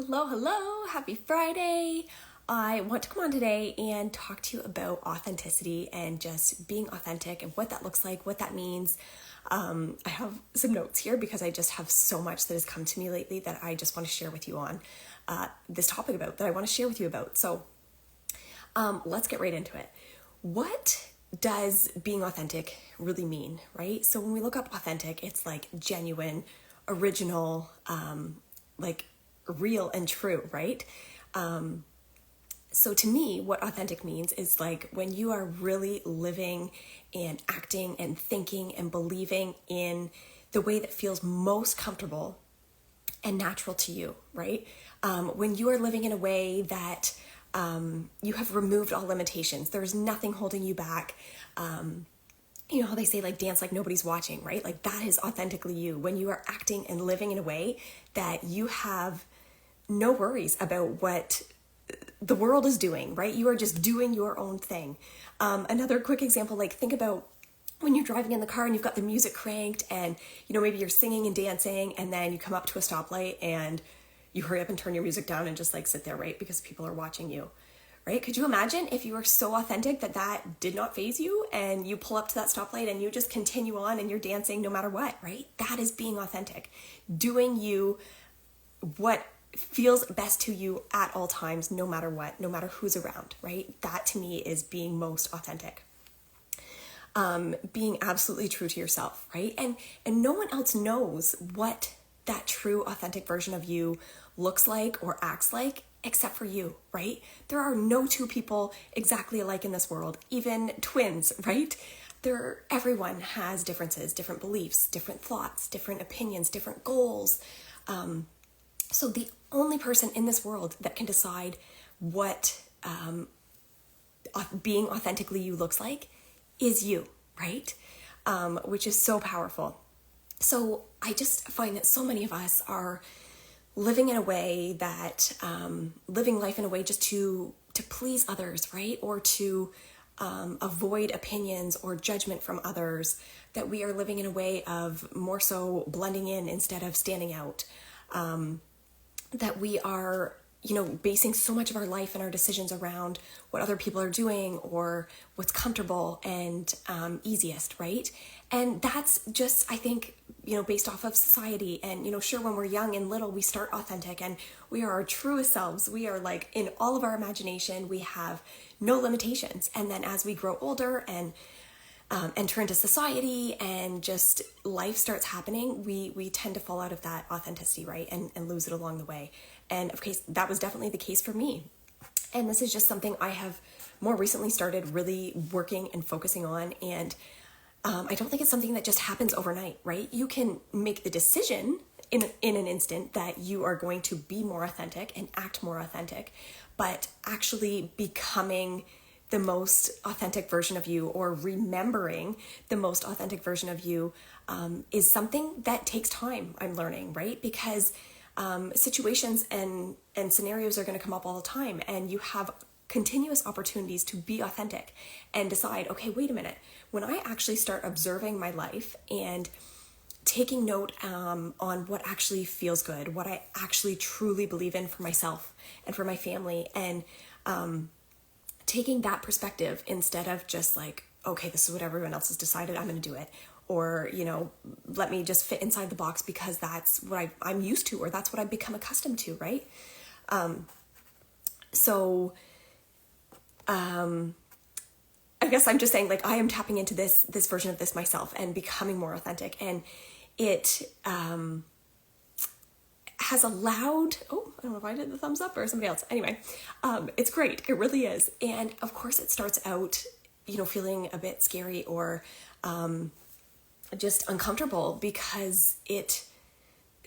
Hello, hello, happy Friday. I want to come on today and talk to you about authenticity and just being authentic and what that looks like, what that means. I have some notes here because I just have so much that has come to me lately that I just want to share with you on this topic about, that I want to share with you about. So let's get right into it. What does being authentic really mean, right? So when we look up authentic, it's like genuine, original, like real and true, right? So to me, what authentic means is like when you are really living and acting and thinking and believing in the way that feels most comfortable and natural to you, right? When you are living in a way that you have removed all limitations, there's nothing holding you back. You know how they say like dance like nobody's watching, right? Like that is authentically you. When you are acting and living in a way that you have no worries about what the world is doing, right? You are just doing your own thing. Another quick example, like think about when you're driving in the car and you've got the music cranked and, you know, maybe you're singing and dancing and then you come up to a stoplight and you hurry up and turn your music down and just like sit there, right? Because people are watching you, right? Could you imagine if you were so authentic that that did not faze you and you pull up to that stoplight and you just continue on and you're dancing no matter what, right? That is being authentic. Doing you what feels best to you at all times, no matter what, no matter who's around, right? That to me is being most authentic. Being absolutely true to yourself, right? And no one else knows what that true authentic version of you looks like or acts like except for you, right? There are no two people exactly alike in this world, even twins, right? Everyone has differences, different beliefs, different thoughts, different opinions, different goals. So the only person in this world that can decide what being authentically you looks like is you, right? Which is so powerful. So I just find that so many of us are living in a way that, living life in a way just to please others, right? Or to avoid opinions or judgment from others, that we are living in a way of more so blending in instead of standing out. That we are, you know, basing so much of our life and our decisions around what other people are doing or what's comfortable and easiest, right? And that's just, I think, you know, based off of society. And, you know, sure, when we're young and little, we start authentic and we are our truest selves. We are like in all of our imagination, we have no limitations. And then as we grow older and enter into society and just life starts happening, we tend to fall out of that authenticity, right? And lose it along the way. And of course, that was definitely the case for me. And this is just something I have more recently started really working and focusing on. And I don't think it's something that just happens overnight, right? You can make the decision in an instant that you are going to be more authentic and act more authentic, but actually becoming the most authentic version of you or remembering the most authentic version of you is something that takes time, I'm learning, right? Because situations and scenarios are going to come up all the time and you have continuous opportunities to be authentic and decide, okay, wait a minute, when I actually start observing my life and taking note on what actually feels good, what I actually truly believe in for myself and for my family, and taking that perspective instead of just like, okay, this is what everyone else has decided, I'm going to do it. Or, you know, let me just fit inside the box because that's what I'm used to, or that's what I've become accustomed to, right? I guess I'm just saying, like, I am tapping into this version of this myself and becoming more authentic. And it has allowed, I don't know if I did the thumbs up or somebody else. Anyway, it's great. It really is. And of course it starts out, you know, feeling a bit scary or just uncomfortable because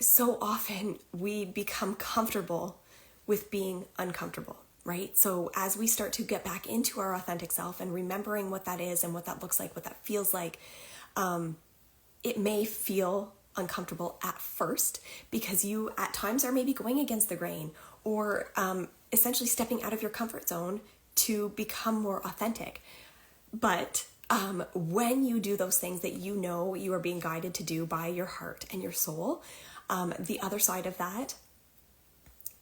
so often we become comfortable with being uncomfortable, right? So as we start to get back into our authentic self and remembering what that is and what that looks like, what that feels like, it may feel uncomfortable at first because you at times are maybe going against the grain or essentially stepping out of your comfort zone to become more authentic. But when you do those things that you know you are being guided to do by your heart and your soul, the other side of that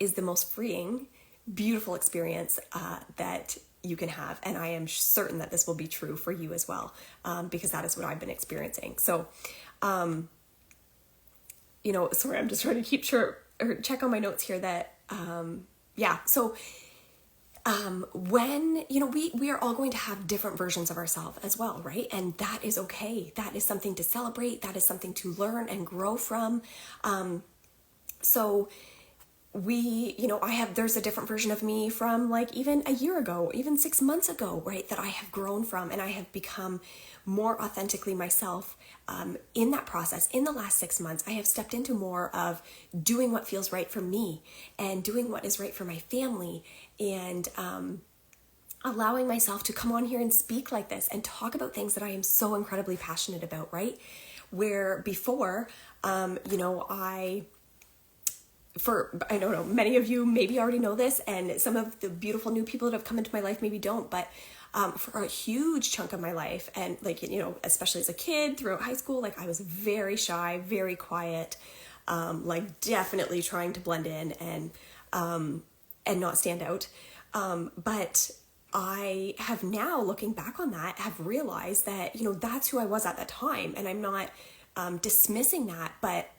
is the most freeing, beautiful experience that you can have. And I am certain that this will be true for you as well, because that is what I've been experiencing. So, sorry, I'm just trying to check on my notes here that, So when, we are all going to have different versions of ourselves as well, right? And that is okay. That is something to celebrate. That is something to learn and grow from. So there's a different version of me from like even a year ago, even 6 months ago, right? That I have grown from, and I have become more authentically myself in that process. In the last 6 months, I have stepped into more of doing what feels right for me and doing what is right for my family, and allowing myself to come on here and speak like this and talk about things that I am so incredibly passionate about, right? Where before, I don't know, many of you maybe already know this, and some of the beautiful new people that have come into my life maybe don't, but for a huge chunk of my life, and especially as a kid throughout high school, like I was very shy, very quiet, like definitely trying to blend in and not stand out. But I have now, looking back on that, have realized that, that's who I was at that time, and I'm not dismissing that, but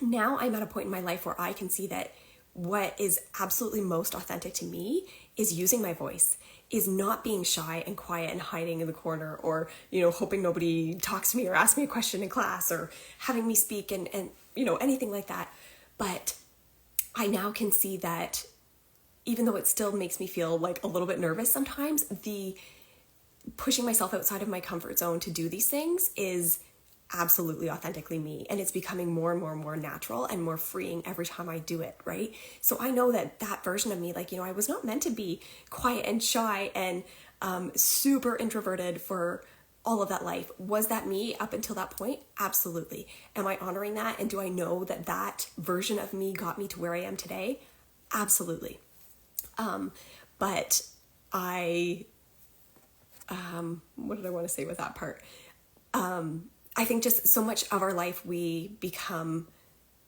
now I'm at a point in my life where I can see that what is absolutely most authentic to me is using my voice, is not being shy and quiet and hiding in the corner, or, hoping nobody talks to me or asks me a question in class, or having me speak and anything like that. But I now can see that even though it still makes me feel like a little bit nervous sometimes, the pushing myself outside of my comfort zone to do these things is absolutely authentically me, and it's becoming more and more and more natural and more freeing every time I do it, right? So I know that version of me, like, I was not meant to be quiet and shy and super introverted for all of that life. Was that me up until that point? Absolutely. Am I honoring that? And do I know that version of me got me to where I am today? Absolutely. But what did I want to say with that part? I think just so much of our life, we become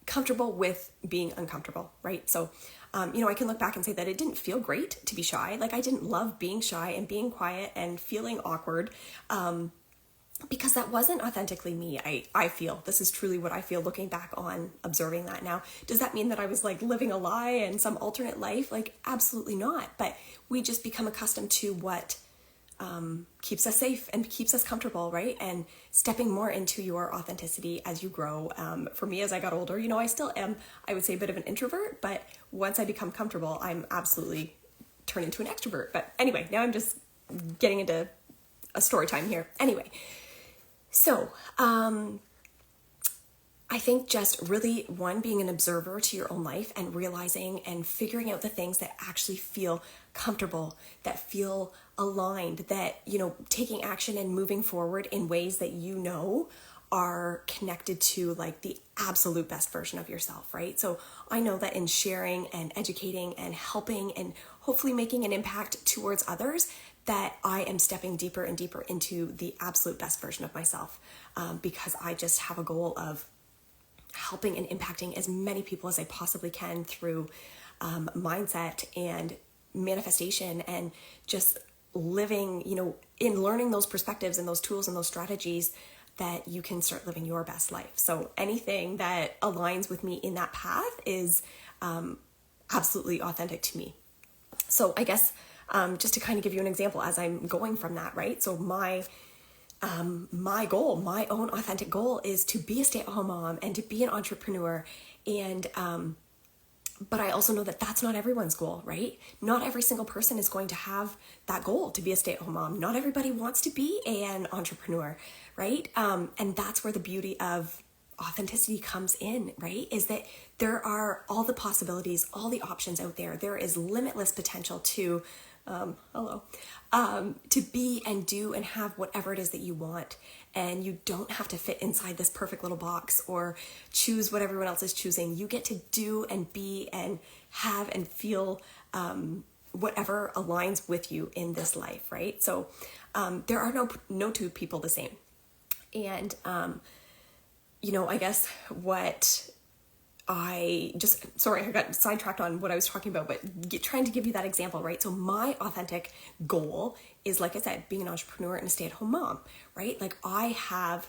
comfortable with being uncomfortable, right? So, I can look back and say that it didn't feel great to be shy. Like, I didn't love being shy and being quiet and feeling awkward, because that wasn't authentically me. I feel, this is truly what I feel looking back on observing that now. Does that mean that I was like living a lie and some alternate life? Like, absolutely not. But we just become accustomed to what keeps us safe and keeps us comfortable, right? And stepping more into your authenticity as you grow. For me, as I got older, I still am, I would say, a bit of an introvert, but once I become comfortable, I'm absolutely turn into an extrovert. But anyway, now I'm just getting into a story time here. Anyway, so I think just really, being an observer to your own life and realizing and figuring out the things that actually feel comfortable, that feel aligned, that, taking action and moving forward in ways that are connected to like the absolute best version of yourself, right? So I know that in sharing and educating and helping and hopefully making an impact towards others, that I am stepping deeper and deeper into the absolute best version of myself, because I just have a goal of helping and impacting as many people as I possibly can through mindset and manifestation, and just living, in learning those perspectives and those tools and those strategies that you can start living your best life. So anything that aligns with me in that path is absolutely authentic to me. So I guess just to kind of give you an example as I'm going from that, right? So my goal, my own authentic goal, is to be a stay-at-home mom and to be an entrepreneur. And but I also know that that's not everyone's goal, right? Not every single person is going to have that goal to be a stay-at-home mom. Not everybody wants to be an entrepreneur, right? And that's where the beauty of authenticity comes in, right? Is that there are all the possibilities, all the options out there. There is limitless potential to to be and do and have whatever it is that you want. And you don't have to fit inside this perfect little box or choose what everyone else is choosing. You get to do and be and have and feel whatever aligns with you in this life, right? So there are no two people the same. And, I guess what I got sidetracked on what I was talking about, but trying to give you that example, right? So my authentic goal is, like I said, being an entrepreneur and a stay-at-home mom, right? Like I have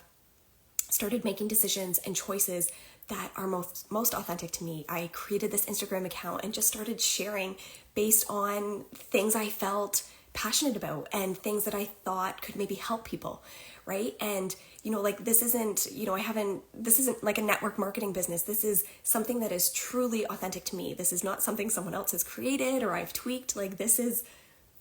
started making decisions and choices that are most authentic to me. I created this Instagram account and just started sharing based on things I felt passionate about and things that I thought could maybe help people, right? And like this isn't like a network marketing business. This is something that is truly authentic to me. This is not something someone else has created or I've tweaked. Like this is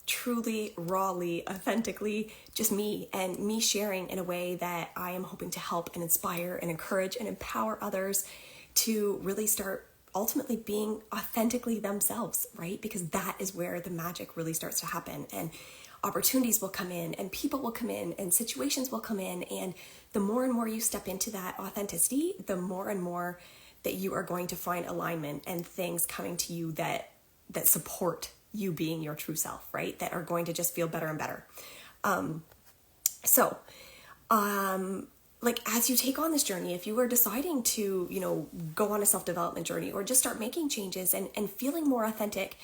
truly, rawly, authentically just me, and me sharing in a way that I am hoping to help and inspire and encourage and empower others to really start ultimately being authentically themselves, right? Because that is where the magic really starts to happen, and opportunities will come in and people will come in and situations will come in, and the more and more you step into that authenticity, the more and more that you are going to find alignment and things coming to you that support you being your true self, right? That are going to just feel better and better. Like as you take on this journey, if you are deciding to, go on a self-development journey or just start making changes and feeling more authentic,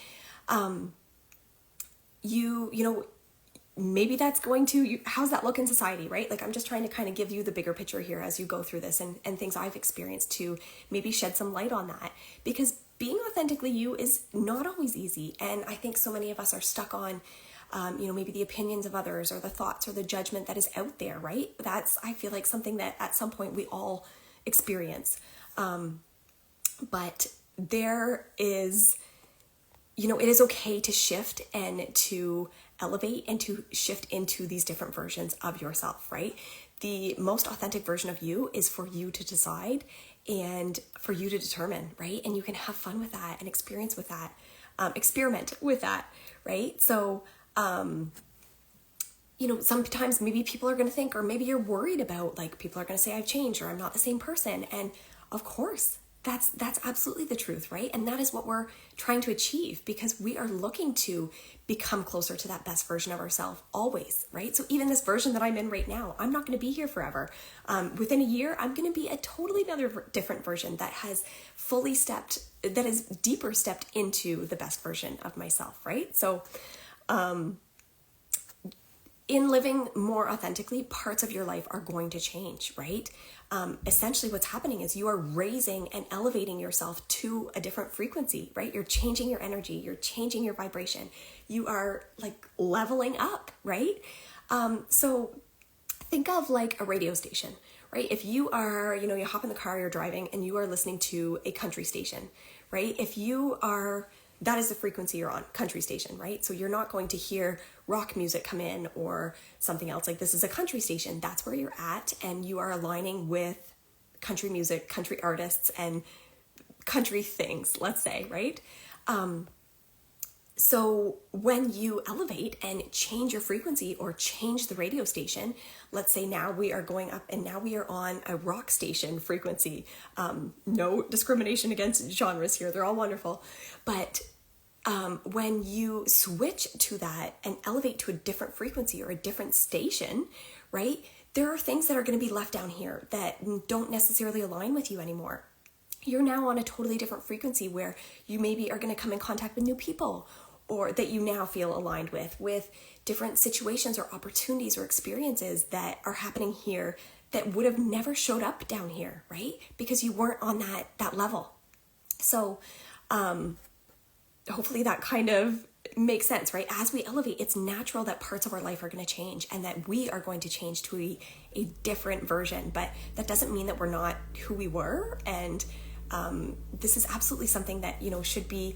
maybe that's going to, how's that look in society, right? Like I'm just trying to kind of give you the bigger picture here as you go through this and things I've experienced to maybe shed some light on that, because being authentically you is not always easy. And I think so many of us are stuck on, maybe the opinions of others or the thoughts or the judgment that is out there, right? That's, I feel like something that at some point we all experience. But there is, it is okay to shift and to elevate and to shift into these different versions of yourself, right? The most authentic version of you is for you to decide and for you to determine, right? And you can have fun with that and experiment with that, right? So, sometimes maybe people are going to think, or maybe you're worried about, like, people are going to say I've changed or I'm not the same person. And of course, that's absolutely the truth, right? And that is what we're trying to achieve, because we are looking to become closer to that best version of ourselves always, right? So even this version that I'm in right now, I'm not going to be here forever. Within a year, I'm going to be a totally different version that is deeper stepped into the best version of myself, right? So, in living more authentically, parts of your life are going to change, right? Essentially what's happening is you are raising and elevating yourself to a different frequency, right? You're changing your energy, you're changing your vibration. You are like leveling up, right? So think of like a radio station, right? If you are, you hop in the car, you're driving and you are listening to a country station, right? That is the frequency you're on, country station, right? So you're not going to hear rock music come in or something else. Like, this is a country station. That's where you're at, and you are aligning with country music, country artists, and country things, let's say, right? So when you elevate and change your frequency or change the radio station, let's say now we are going up and now we are on a rock station frequency. No discrimination against genres here. They're all wonderful. But when you switch to that and elevate to a different frequency or a different station, right, there are things that are going to be left down here that don't necessarily align with you anymore. You're now on a totally different frequency where you maybe are going to come in contact with new people, or that you now feel aligned with different situations or opportunities or experiences that are happening here that would have never showed up down here, right? Because you weren't on that level. So hopefully that kind of makes sense, right? As we elevate, it's natural that parts of our life are going to change and that we are going to change to a different version. But that doesn't mean that we're not who we were. And this is absolutely something that, should be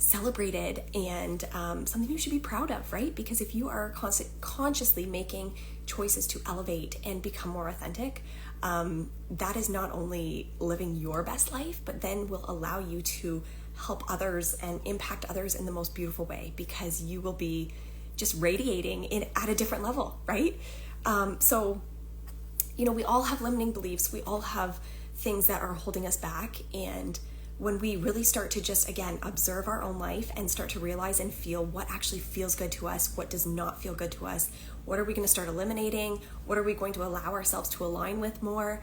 celebrated and something you should be proud of, right? Because if you are consciously making choices to elevate and become more authentic, that is not only living your best life, but then will allow you to help others and impact others in the most beautiful way, because you will be just radiating at a different level, right? So, we all have limiting beliefs. We all have things that are holding us back. And when we really start to just, again, observe our own life and start to realize and feel what actually feels good to us, what does not feel good to us, what are we going to start eliminating? What are we going to allow ourselves to align with more?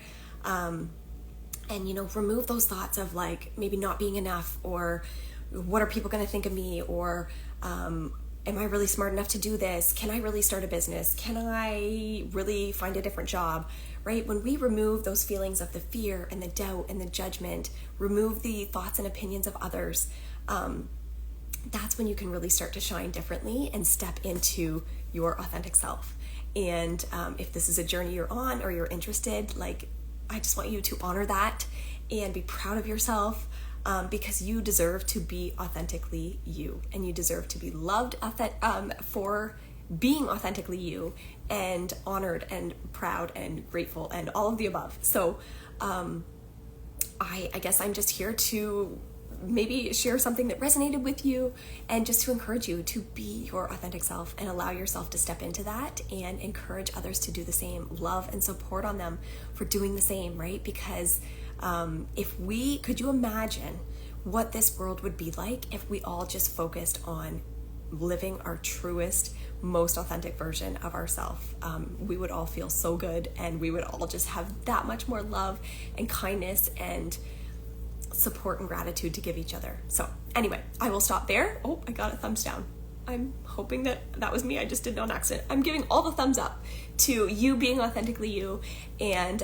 and, remove those thoughts of like maybe not being enough, or what are people going to think of me, or am I really smart enough to do this? Can I really start a business? Can I really find a different job? Right? When we remove those feelings of the fear and the doubt and the judgment, remove the thoughts and opinions of others, that's when you can really start to shine differently and step into your authentic self. And if this is a journey you're on or you're interested, like, I just want you to honor that and be proud of yourself, because you deserve to be authentically you, and you deserve to be loved for being authentically you, and honored and proud and grateful and all of the above. So I guess I'm just here to maybe share something that resonated with you, and just to encourage you to be your authentic self and allow yourself to step into that, and encourage others to do the same. Love and support on them for doing the same, right? Because could you imagine what this world would be like if we all just focused on living our truest, most authentic version of ourselves? We would all feel so good, and we would all just have that much more love and kindness and support and gratitude to give each other. So anyway, I will stop there. Oh, I got a thumbs down. I'm hoping that was me. I just did it on accident. I'm giving all the thumbs up to you being authentically you. And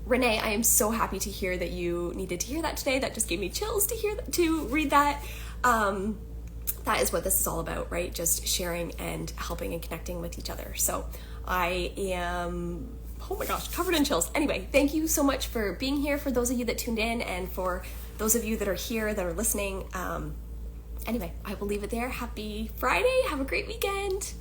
Renee, I am so happy to hear that you needed to hear that today. That just gave me chills to read that. That is what this is all about, right? Just sharing and helping and connecting with each other. So I am, oh my gosh, covered in chills. Anyway, thank you so much for being here, for those of you that tuned in, and for those of you that are here, that are listening. Anyway, I will leave it there. Happy Friday. Have a great weekend.